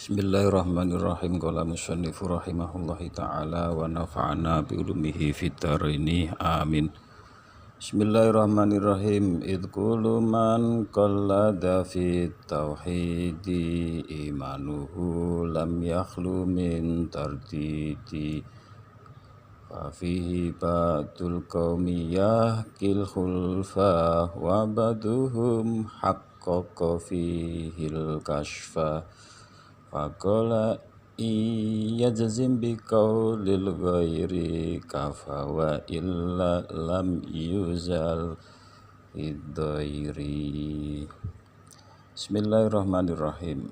Bismillahirrahmanirrahim. Qala musannifu rahimahullahi ta'ala wa nafa'ana bi ulumihi fid dharaini amin. Bismillahirrahmanirrahim. Idh kullu man qallada fit tauhidi imanuhu lam yakhlu min tardidi fa fihi batul qaumi yahkil khulfa wa baduhum haqqaqa fihil kashfa faqala iyajzim biqaulil ghairi kafa wa illa lam yuzal idhairi. Bismillahirrahmanirrahim.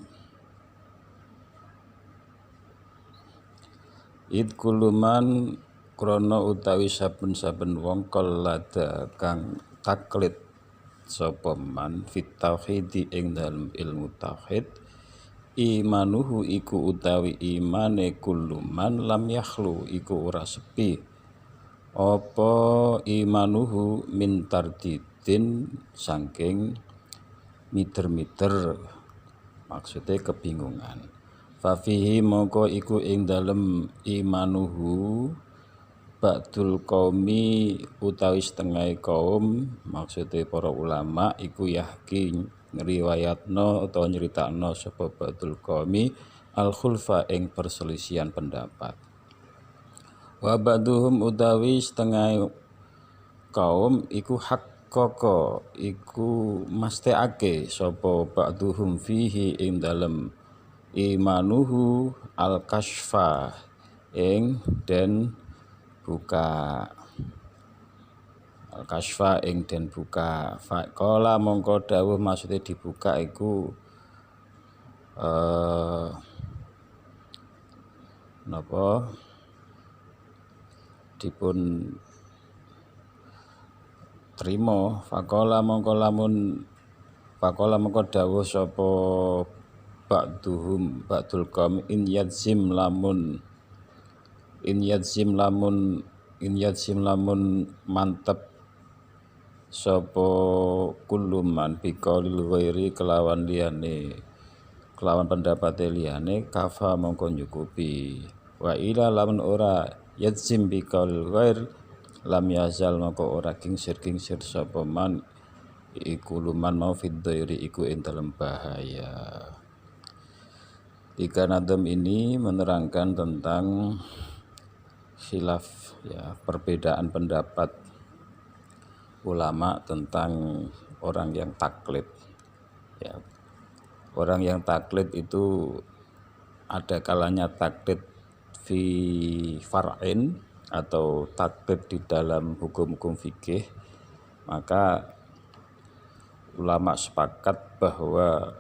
Id kuluman krana utawi saben-saben wong qallada kang taklid sapa man fit tauhidi ing dalem ilmu tauhid imanuhu iku utawi imane kuluman lam yakhlu iku ora sepi apa imanuhu min tardidin saking miter-miter maksudnya kebingungan. Fafihi mongko iku ing dalem imanuhu ba'dul qaumi utawi setengah kaum maksudnya para ulama iku yakin ngriwayatno utawa nyeritakno sapa ba'dul qaumi al khulfa ing perselisihan pendapat. Wa ba'duhum utawi setengah kaum iku haqqaqa iku mesthekake sapa ba'duhum fihi ing dalem imanuhu al kashfa ing den buka al kashfa ing den buka faqala mongko dawuh maksudnya dibuka iku napa dipun trima faqala mongko dawuh sapa ba'dul qaum in yadzim lamun mantep sapa kuluman biqaulil ghairi kelawan pendapat liyane kafa mongko nyukupi wa ila lamun ora yadzim biqaulil ghair lam yazal mongko ora kingsir sapa man iku luman mau fid dhairi iku ing dalem bahaya. Tiga nadam ini menerangkan tentang khilaf ya, perbedaan pendapat ulama tentang orang yang taklid ya. Orang yang taklid itu ada kalanya taklid fi far'in atau taklid di dalam hukum-hukum fikih, maka ulama sepakat bahwa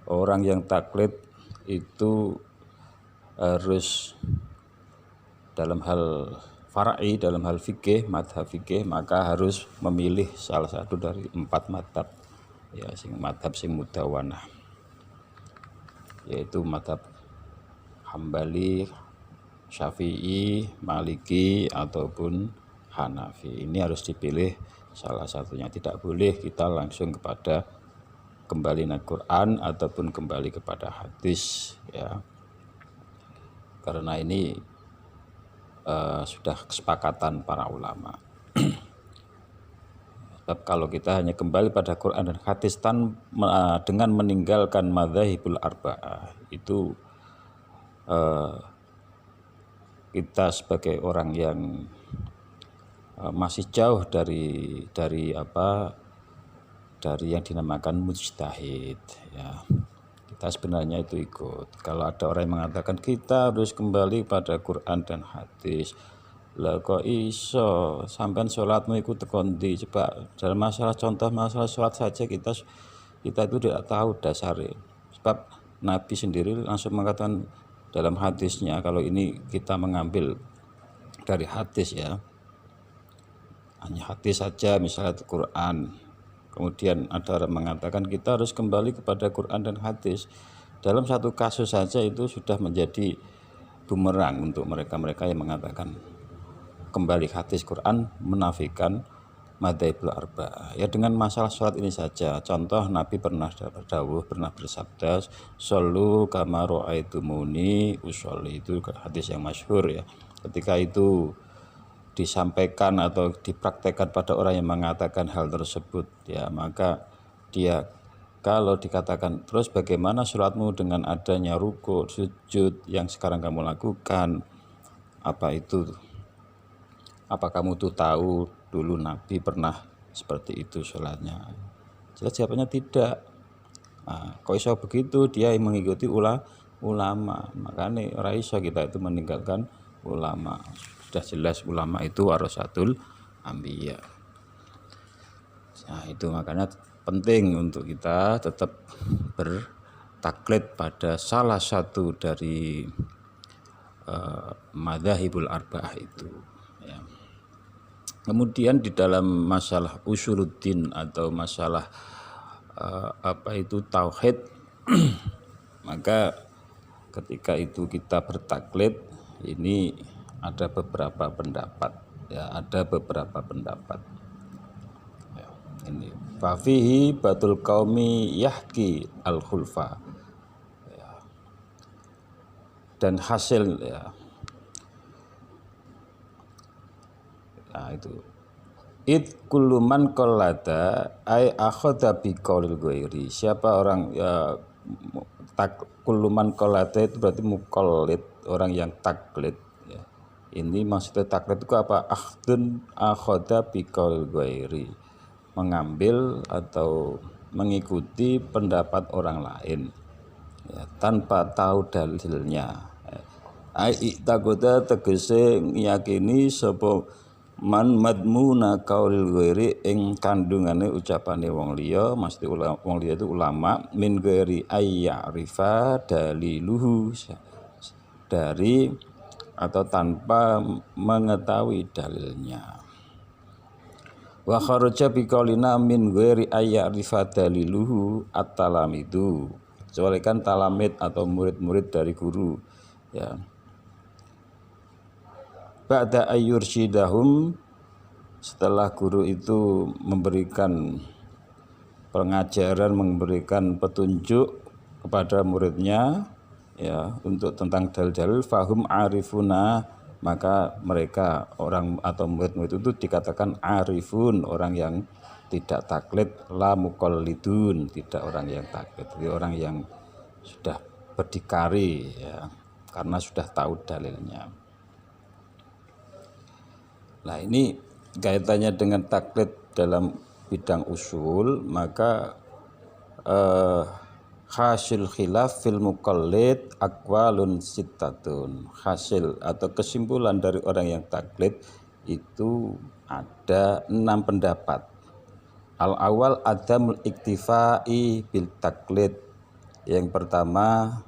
orang yang taklid itu harus dalam hal far'i, dalam hal fikih, madhab fikih, maka harus memilih salah satu dari 4 madhab ya, madhab sing mudawanah, yaitu madhab Hambali, Syafi'i, Maliki ataupun Hanafi. Ini harus dipilih salah satunya, tidak boleh kita langsung kepada kembali ke Quran ataupun kembali kepada hadis ya, karena ini sudah kesepakatan para ulama. Sebab kalau kita hanya kembali pada Quran dan hadis dengan meninggalkan madzhabul arba'ah, itu kita sebagai orang yang masih jauh dari yang dinamakan mujtahid ya. Kita sebenarnya itu ikut. Kalau ada orang yang mengatakan kita harus kembali pada Quran dan hadis, lah kok iso sampean sholatmu ikut tekondi? Coba dalam contoh masalah sholat saja kita itu tidak tahu dasarnya. Sebab Nabi sendiri langsung mengatakan dalam hadisnya, kalau ini kita mengambil dari hadis ya, hanya hadis saja misalnya Quran, kemudian ada orang mengatakan kita harus kembali kepada Quran dan hadis, dalam satu kasus saja itu sudah menjadi bumerang untuk mereka yang mengatakan kembali hadis Quran, menafikan madzhabul arba'ah. Ya dengan masalah sholat ini saja. Contoh Nabi pernah bersabda, "Shollu kama ra'aitumuni usolli." Itu hadis yang masyhur ya. Ketika itu disampaikan atau dipraktekkan pada orang yang mengatakan hal tersebut, ya maka dia kalau dikatakan terus bagaimana sholatmu dengan adanya ruku, sujud yang sekarang kamu lakukan, apa kamu tuh tahu dulu Nabi pernah seperti itu sholatnya? Jelas jawabannya tidak. Kok iso begitu, dia mengikuti ulama. Makanya ora iso kita itu meninggalkan ulama. Sudah jelas ulama itu warasatul anbiya. Nah itu makanya penting untuk kita tetap bertaklid pada salah satu dari madzhabul arba'ah itu ya. Kemudian di dalam masalah usuluddin atau masalah tauhid maka ketika itu kita bertaklid ini ada beberapa pendapat ya, ya, ini fafihi batul qaumi yahki al khulfa ya. Dan hasil ya, nah itu kullu man qallada ay akhadha bi qaulil ghairi. Siapa orang ya, kullu man qallada itu berarti muqallid, orang yang taklid ya. Ini maksudnya taklid itu apa? Akhdun akhadha bi qaulil ghairi, mengambil atau mengikuti pendapat orang lain ya, tanpa tahu dalilnya. Ai tagoda tegese ngiyakini sapa man madmuna qaulil ghairi ing kandungane ucapane wong liya, mesti wong liya itu ulama, min ghairi ayyarifa daliluhu, dari atau tanpa mengetahui dalilnya. Wa kharaja bi qaulina min ghairi ayyarifa daliluhu at-talamidu, kecuali kan talamid atau murid-murid dari guru ya. Ba'da ayyursyidahum, setelah guru itu memberikan pengajaran, memberikan petunjuk kepada muridnya ya untuk tentang dalil-dalil, fahum arifuna, maka mereka orang atau murid-murid itu dikatakan arifun, orang yang tidak taklid, la muqallidun, tidak orang yang taklid, jadi orang yang sudah berdikari ya, karena sudah tahu dalilnya. Nah ini kaitannya dengan taklid dalam bidang usul, maka hasil khilaf fil muqallid aqwalun sittatun. Hasil atau kesimpulan dari orang yang taklid itu ada 6 pendapat. Al awal adamul iktifai bil taklid. Yang pertama,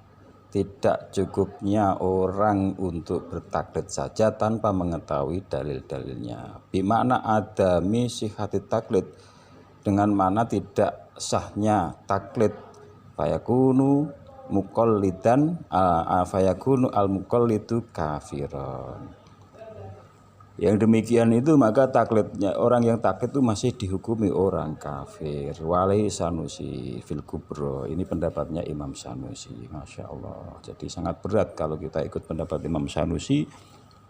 tidak cukupnya orang untuk bertaklid saja tanpa mengetahui dalil-dalilnya. Bimakna adami sihhati taklid, dengan mana tidak sahnya taklid. Fayakunu muqallidan fayakunu al muqallidu kafiron. Yang demikian itu maka taklidnya, orang yang taklid itu masih dihukumi orang kafir. Wali Sanusi fil kubro, ini pendapatnya Imam Sanusi, Masya Allah. Jadi sangat berat kalau kita ikut pendapat Imam Sanusi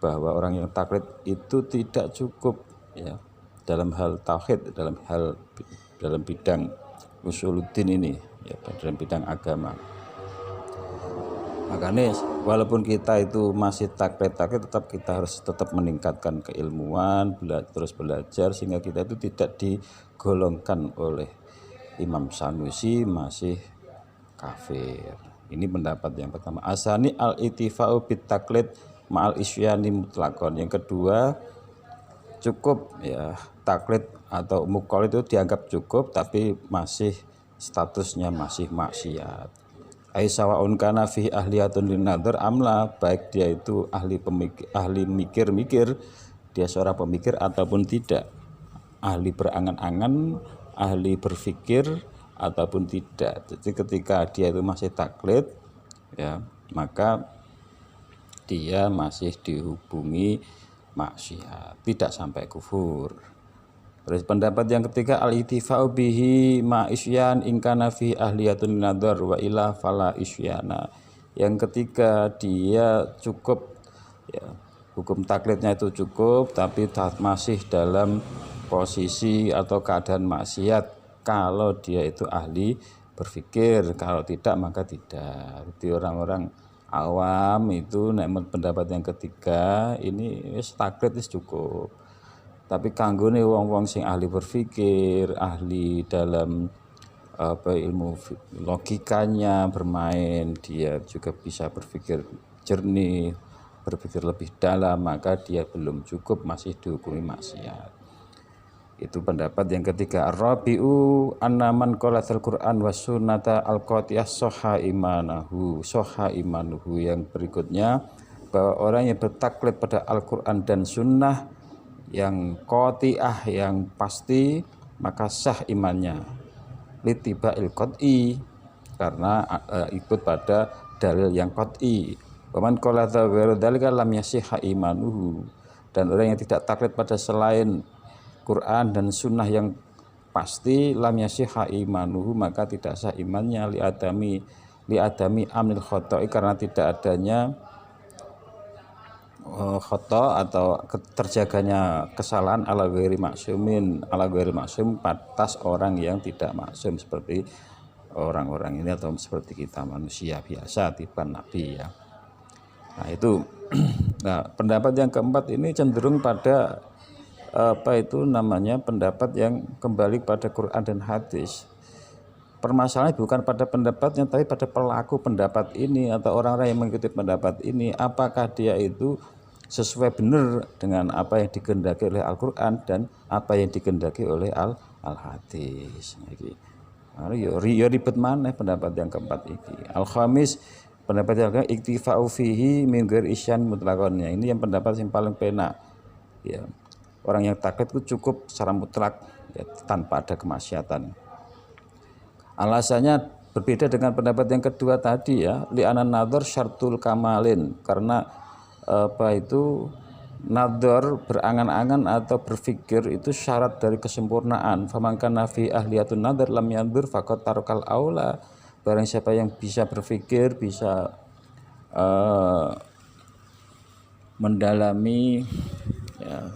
bahwa orang yang taklid itu tidak cukup ya dalam hal tauhid, dalam bidang usuluddin ini ya, dalam bidang agama. Makanya walaupun kita itu masih taklid, tetap kita harus tetap meningkatkan keilmuan, terus belajar, sehingga kita itu tidak digolongkan oleh Imam Sanusi masih kafir. Ini pendapat yang pertama. Asani al-ittifa'u bit taklid ma'al isyani mutlakon. Yang kedua, cukup ya taklid atau muqallid itu dianggap cukup, tapi masih statusnya masih maksiat. Aisawaun kana fi ahliyatun linadhar amla, baik dia itu ahli mikir-mikir, dia seorang pemikir ataupun tidak, ahli berangan-angan, ahli berpikir ataupun tidak. Jadi ketika dia itu masih taklid ya, maka dia masih dihubungi maksiat, tidak sampai kufur. Terus pendapat yang ketiga al-ittifa'u bihi ma isyan in kana fi ahliyatun nadhar wa ila fala isyana. Yang ketiga dia cukup ya, hukum taklidnya itu cukup tapi masih dalam posisi atau keadaan maksiat kalau dia itu ahli berpikir, kalau tidak maka tidak. Jadi orang-orang awam itu nek pendapat yang ketiga ini wis taklid wis cukup. Tapi kanggone wong-wong sing ahli berpikir, ahli dalam ilmu logikanya bermain, dia juga bisa berpikir jernih, berpikir lebih dalam, maka dia belum cukup, masih dihukumi maksiat. Itu pendapat yang ketiga. Ar-rabi'u annaman qalatul Qur'an was sunnata al-qatiyah sahha imanuhu. Yang berikutnya bahwa orang yang bertaklid pada Al-Qur'an dan sunnah yang qati'ah, yang pasti, maka sah imannya. Litiba'il qat'i, karena ikut pada dalil yang qat'i. Waman qala ghairu dzalika lam yasihha imanuhu. Dan orang yang tidak taklid pada selain Quran dan sunnah yang pasti, lam yasihha imanuhu, maka tidak sah imannya li adami amnil khoto'i, karena tidak adanya khoto atau terjaganya kesalahan ala ghairi maksumin, ala ghairi maksum atas orang yang tidak maksum seperti orang-orang ini atau seperti kita manusia biasa tipe nabi ya. Nah itu nah pendapat yang keempat ini cenderung pada pendapat yang kembali pada Quran dan hadis. Permasalahannya bukan pada pendapatnya tapi pada pelaku pendapat ini atau orang-orang yang mengikuti pendapat ini, apakah dia itu sesuai benar dengan apa yang dikehendaki oleh Al-Qur'an dan apa yang dikehendaki oleh al-hadis. Ya ribet mana pendapat yang keempat ini. Al-khamis, pendapat yang keempat iktifa'u fihi min ghairi isyan mutlaqan. Ini yang pendapat yang paling penak. Ya. Orang yang taklid itu cukup secara mutlak ya, tanpa ada kemaksiatan. Alasannya berbeda dengan pendapat yang kedua tadi ya, li'anan nadhar syartul kamalin, karena nadhar, berangan-angan atau berpikir itu syarat dari kesempurnaan. Faman kana fi ahliyatun nadhar lam yandur faqad tarakal aula. Barang siapa yang bisa berpikir, bisa mendalami ya,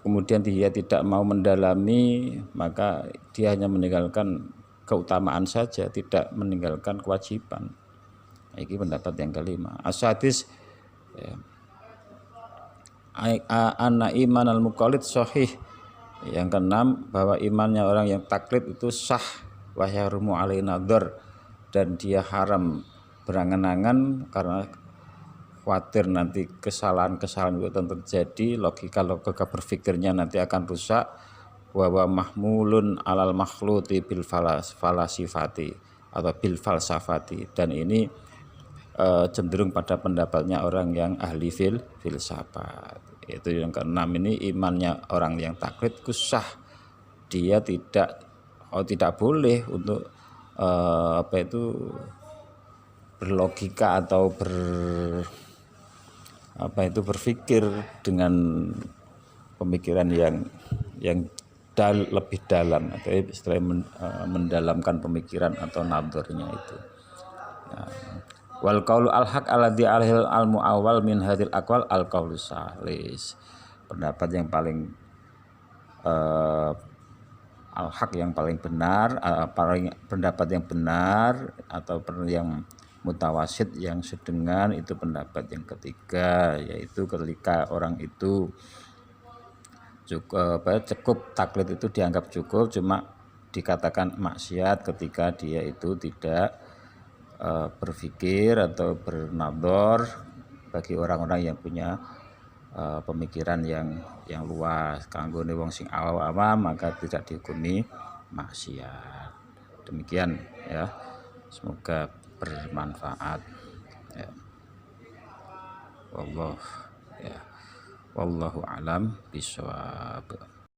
kemudian dia tidak mau mendalami, maka dia hanya meninggalkan keutamaan saja, tidak meninggalkan kewajiban. Ini pendapat yang kelima. Asadis ya, anna iman al-muqallid sahih. Yang keenam, bahwa imannya orang yang taklid itu sah, wa yahrumu alaihi nadhar, dan dia haram berangan-angan karena khawatir nanti kesalahan-kesalahan itu akan terjadi, logika berpikirnya nanti akan rusak. Wa mahmulun alal makhluti bil falasifati atau bil falsafati, dan ini cenderung pada pendapatnya orang yang ahli filsafat. Itu yang keenam, ini imannya orang yang taklid sah, dia tidak boleh untuk berlogika atau berpikir dengan pemikiran yang lebih dalam, atau istilahnya mendalamkan pemikiran atau nadharnya itu. Nah, wal qaulu al-haq alladzi alhil al-muawwal min hadil aqwal al-qaulu salis. Pendapat yang paling al-haq yang paling benar, pendapat yang benar atau yang mutawasid yang sedengan, itu pendapat yang ketiga, yaitu ketika orang itu cukup taklid itu dianggap cukup, cuma dikatakan maksiat ketika dia itu tidak berpikir atau bernadhar. Bagi orang-orang yang punya pemikiran yang luas, kanggone wong sing awam, maka tidak dihukumi maksiat. Demikian ya, semoga bermanfaat ya. Wallahu a'lam bishawab.